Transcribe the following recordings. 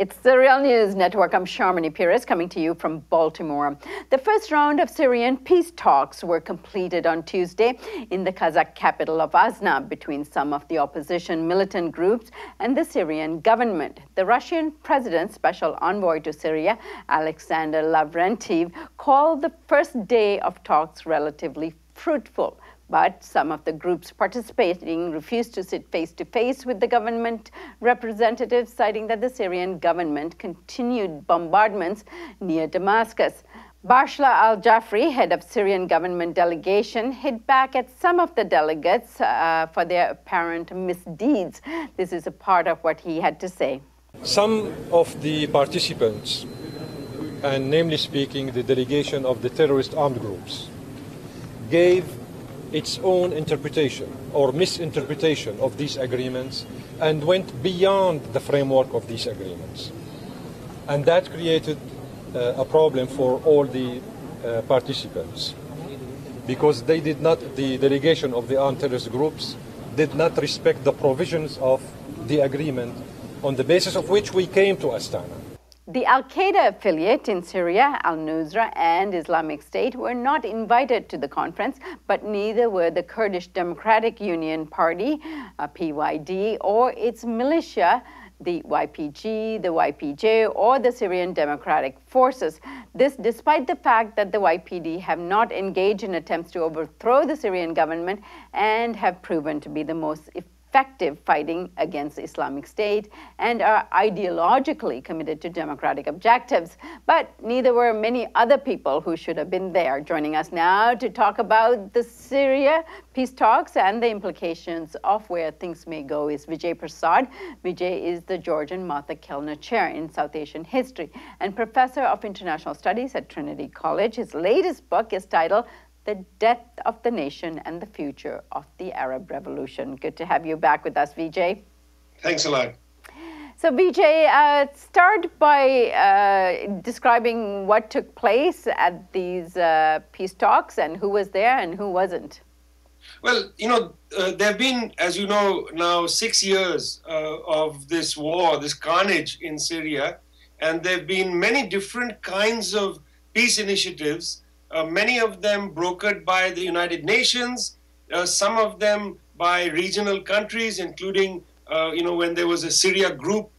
It's the Real News Network. I'm Sharmini Pires coming to you from Baltimore. The first round of Syrian peace talks were completed on Tuesday in the Kazakh capital of Asnam between some of the opposition militant groups and the Syrian government. The Russian president's special envoy to Syria, Alexander Lavrentiev, called the first day of talks relatively fruitful. But some of the groups participating refused to sit face-to-face with the government representatives, citing that the Syrian government continued bombardments near Damascus. Bashla al-Jafri, head of Syrian government delegation, hit back at some of the delegates for their apparent misdeeds. This is a part of what he had to say. Some of the participants, and namely speaking the delegation of the terrorist armed groups, gave its own interpretation or misinterpretation of these agreements and went beyond the framework of these agreements. And that created a problem for all the participants, because they did not, the delegation of the armed terrorist groups did not respect the provisions of the agreement on the basis of which we came to Astana. The Al-Qaeda affiliate in Syria, Al-Nusra and Islamic State, were not invited to the conference, but neither were the Kurdish Democratic Union Party, PYD, or its militia, the YPG, the YPJ, or the Syrian Democratic Forces. This despite the fact that the YPD have not engaged in attempts to overthrow the Syrian government and have proven to be the most effective fighting against the Islamic State and are ideologically committed to democratic objectives. But neither were many other people who should have been there. Joining us now to talk about the Syria peace talks and the implications of where things may go is Vijay Prashad. Vijay is the George and Martha Kellner Chair in South Asian History and Professor of International Studies at Trinity College. His latest book is titled The Death of the Nation and the Future of the Arab Revolution. Good to have you back with us, Vijay. Thanks a lot. So, Vijay, start by describing what took place at these peace talks and who was there and who wasn't. Well, there have been, as you know, now 6 years of this war, this carnage in Syria, and there have been many different kinds of peace initiatives. Many of them brokered by the United Nations, some of them by regional countries, including, when there was a Syria group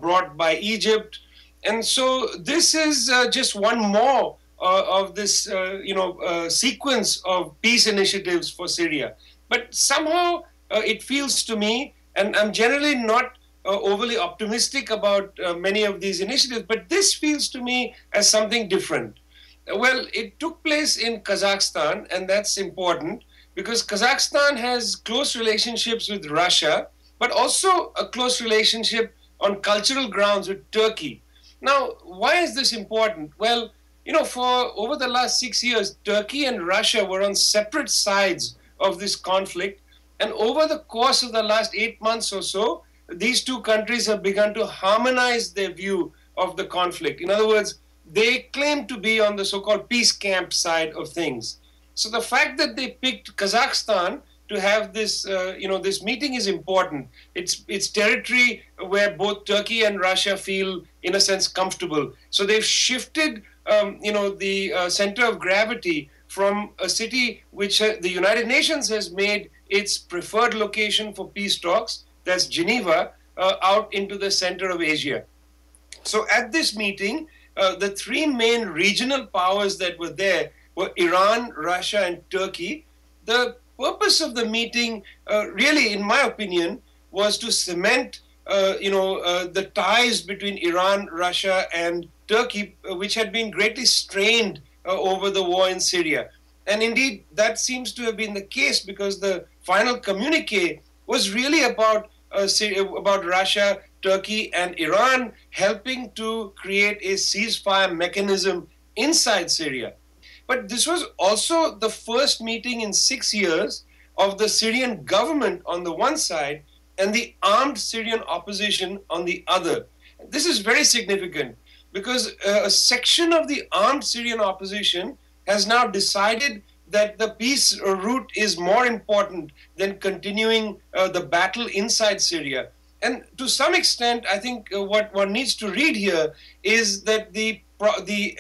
brought by Egypt. And so this is just one more of this, sequence of peace initiatives for Syria. But somehow it feels to me, and I'm generally not overly optimistic about many of these initiatives, but this feels to me as something different. Well, it took place in Kazakhstan, and that's important because Kazakhstan has close relationships with Russia, but also a close relationship on cultural grounds with Turkey. Now, why is this important? Well, for over the last 6 years, Turkey and Russia were on separate sides of this conflict. And over the course of the last 8 months or so, these two countries have begun to harmonize their view of the conflict. In other words, they claim to be on the so-called peace camp side of things. So the fact that they picked Kazakhstan to have this, this meeting is important. It's territory where both Turkey and Russia feel, in a sense, comfortable. So they've shifted, the center of gravity from a city which the United Nations has made its preferred location for peace talks, that's Geneva, out into the center of Asia. So at this meeting, the three main regional powers that were there were Iran, Russia, and Turkey. The purpose of the meeting, really, in my opinion, was to cement, the ties between Iran, Russia, and Turkey, which had been greatly strained over the war in Syria. And indeed, that seems to have been the case because the final communique was really about Russia, Turkey, and Iran helping to create a ceasefire mechanism inside Syria. But this was also the first meeting in 6 years of the Syrian government on the one side and the armed Syrian opposition on the other. This is very significant because a section of the armed Syrian opposition has now decided that the peace route is more important than continuing the battle inside Syria. And to some extent, I think what one needs to read here is that the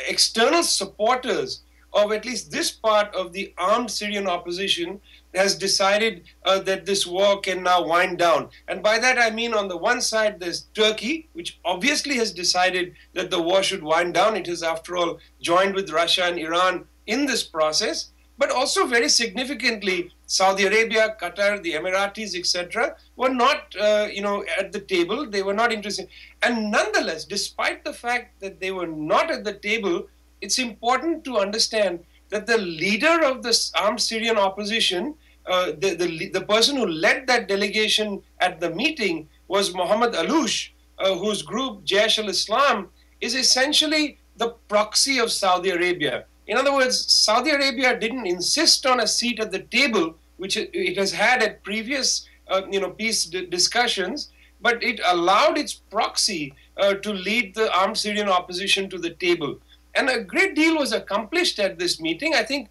external supporters of at least this part of the armed Syrian opposition has decided that this war can now wind down. And by that I mean, on the one side, there's Turkey, which obviously has decided that the war should wind down. It has, after all, joined with Russia and Iran in this process. But also, very significantly, Saudi Arabia, Qatar, the Emiratis, etc., were not, at the table. They were not interested. And nonetheless, despite the fact that they were not at the table, it's important to understand that the leader of the armed Syrian opposition, the person who led that delegation at the meeting, was Mohammed Aloush, whose group Jaish al-Islam is essentially the proxy of Saudi Arabia. In other words, Saudi Arabia didn't insist on a seat at the table, which it has had at previous peace discussions, but it allowed its proxy to lead the armed Syrian opposition to the table. And a great deal was accomplished at this meeting. I think,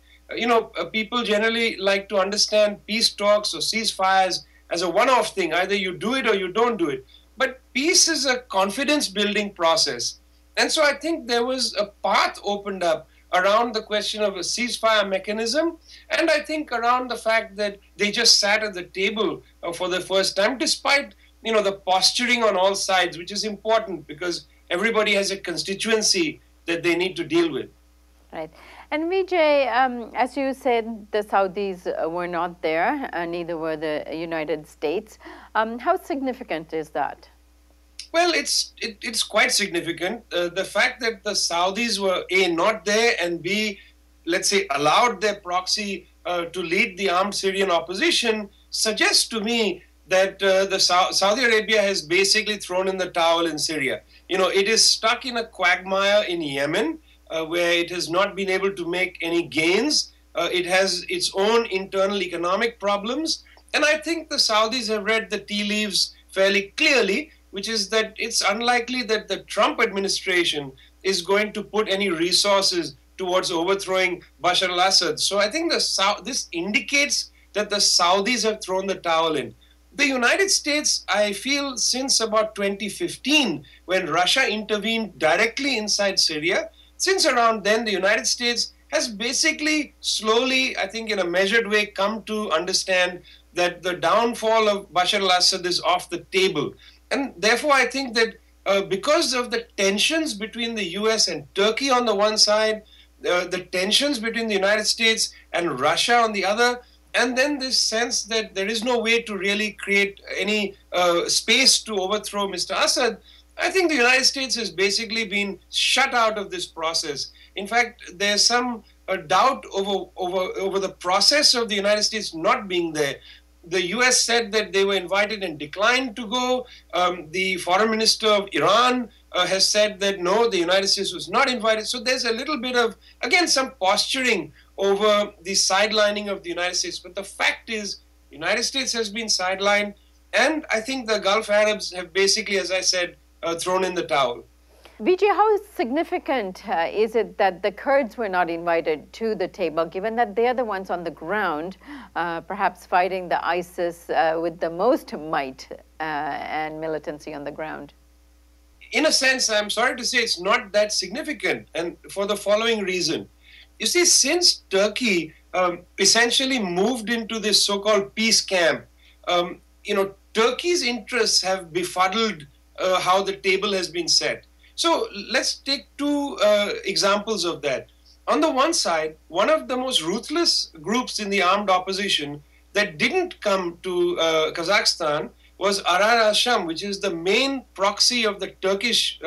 people generally like to understand peace talks or ceasefires as a one-off thing. Either you do it or you don't do it. But peace is a confidence-building process. And so I think there was a path opened up around the question of a ceasefire mechanism, and I think around the fact that they just sat at the table for the first time, despite the posturing on all sides, which is important because everybody has a constituency that they need to deal with. Right. And Vijay, as you said, the Saudis were not there, neither were the United States. How significant is that? Well, it's quite significant. The fact that the Saudis were A, not there, and B, let's say, allowed their proxy to lead the armed Syrian opposition suggests to me that Saudi Arabia has basically thrown in the towel in Syria. It is stuck in a quagmire in Yemen, where it has not been able to make any gains. It has its own internal economic problems. And I think the Saudis have read the tea leaves fairly clearly, which is that it's unlikely that the Trump administration is going to put any resources towards overthrowing Bashar al-Assad. So I think this indicates that the Saudis have thrown the towel in. The United States, I feel, since about 2015, when Russia intervened directly inside Syria, since around then, the United States has basically slowly, I think in a measured way, come to understand that the downfall of Bashar al-Assad is off the table. And therefore, I think that because of the tensions between the US and Turkey on the one side, the tensions between the United States and Russia on the other, and then this sense that there is no way to really create any space to overthrow Mr. Assad, I think the United States has basically been shut out of this process. In fact, there's some doubt over the process of the United States not being there. The US said that they were invited and declined to go. The foreign minister of Iran has said that no, the United States was not invited. So there's a little bit of, again, some posturing over the sidelining of the United States. But the fact is, the United States has been sidelined, and I think the Gulf Arabs have basically, as I said, thrown in the towel. Vijay, how significant is it that the Kurds were not invited to the table, given that they're the ones on the ground, perhaps fighting the ISIS with the most might and militancy on the ground? In a sense, I'm sorry to say it's not that significant, and for the following reason. You see, since Turkey essentially moved into this so-called peace camp, Turkey's interests have befuddled how the table has been set. So let's take two examples of that. On the one side, one of the most ruthless groups in the armed opposition that didn't come to Kazakhstan was Arar al-Sham, which is the main proxy of the Turkish,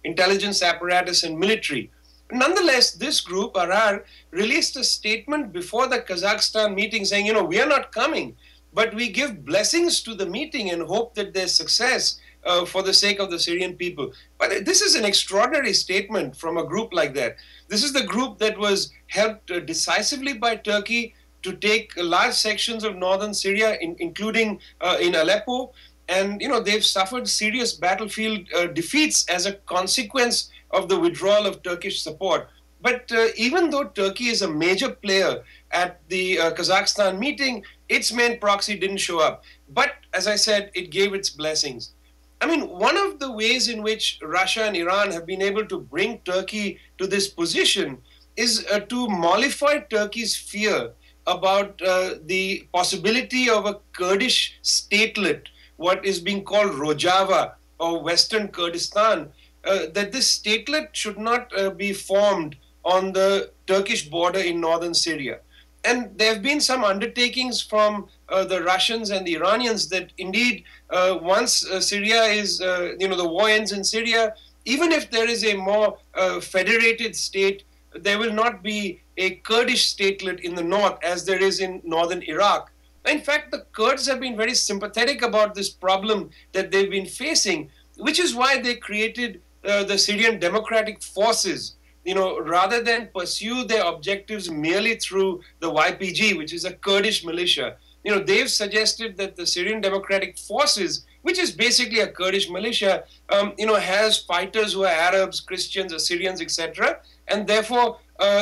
intelligence apparatus and military. Nonetheless, this group, Arar, released a statement before the Kazakhstan meeting saying, we are not coming, but we give blessings to the meeting and hope that there's success for the sake of the Syrian people. But this is an extraordinary statement from a group like that. This is the group that was helped decisively by Turkey to take large sections of northern Syria, including in Aleppo. And, they've suffered serious battlefield defeats as a consequence of the withdrawal of Turkish support. But even though Turkey is a major player at the Kazakhstan meeting, its main proxy didn't show up. But as I said, it gave its blessings. I mean, one of the ways in which Russia and Iran have been able to bring Turkey to this position is to mollify Turkey's fear about the possibility of a Kurdish statelet, what is being called Rojava or Western Kurdistan, that this statelet should not be formed on the Turkish border in northern Syria. And there have been some undertakings from the Russians and the Iranians that indeed, once Syria is, the war ends in Syria, even if there is a more federated state, there will not be a Kurdish statelet in the north as there is in northern Iraq. In fact, the Kurds have been very sympathetic about this problem that they've been facing, which is why they created the Syrian Democratic Forces, rather than pursue their objectives merely through the YPG, which is a Kurdish militia. They've suggested that the Syrian Democratic Forces, which is basically a Kurdish militia, has fighters who are Arabs, Christians, Assyrians, etc., and therefore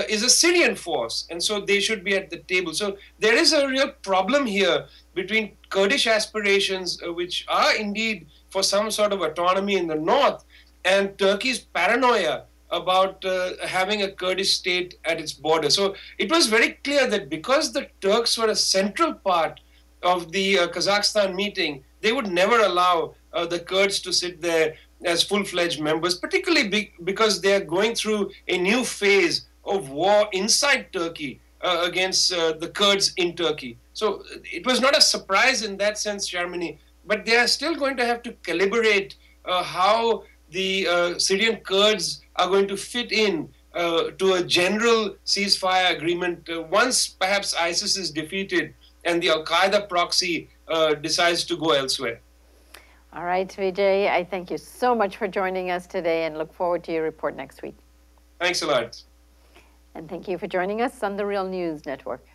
is a Syrian force, and so they should be at the table. So there is a real problem here between Kurdish aspirations, which are indeed for some sort of autonomy in the north, and Turkey's paranoia about having a Kurdish state at its border. So it was very clear that because the Turks were a central part of the Kazakhstan meeting, they would never allow the Kurds to sit there as full-fledged members, particularly because they are going through a new phase of war inside Turkey against the Kurds in Turkey. So it was not a surprise in that sense, Sharmini, but they are still going to have to calibrate how the Syrian Kurds are going to fit in to a general ceasefire agreement once perhaps ISIS is defeated and the Al-Qaeda proxy decides to go elsewhere. All right, Vijay, I thank you so much for joining us today and look forward to your report next week. Thanks a lot. And thank you for joining us on the Real News Network.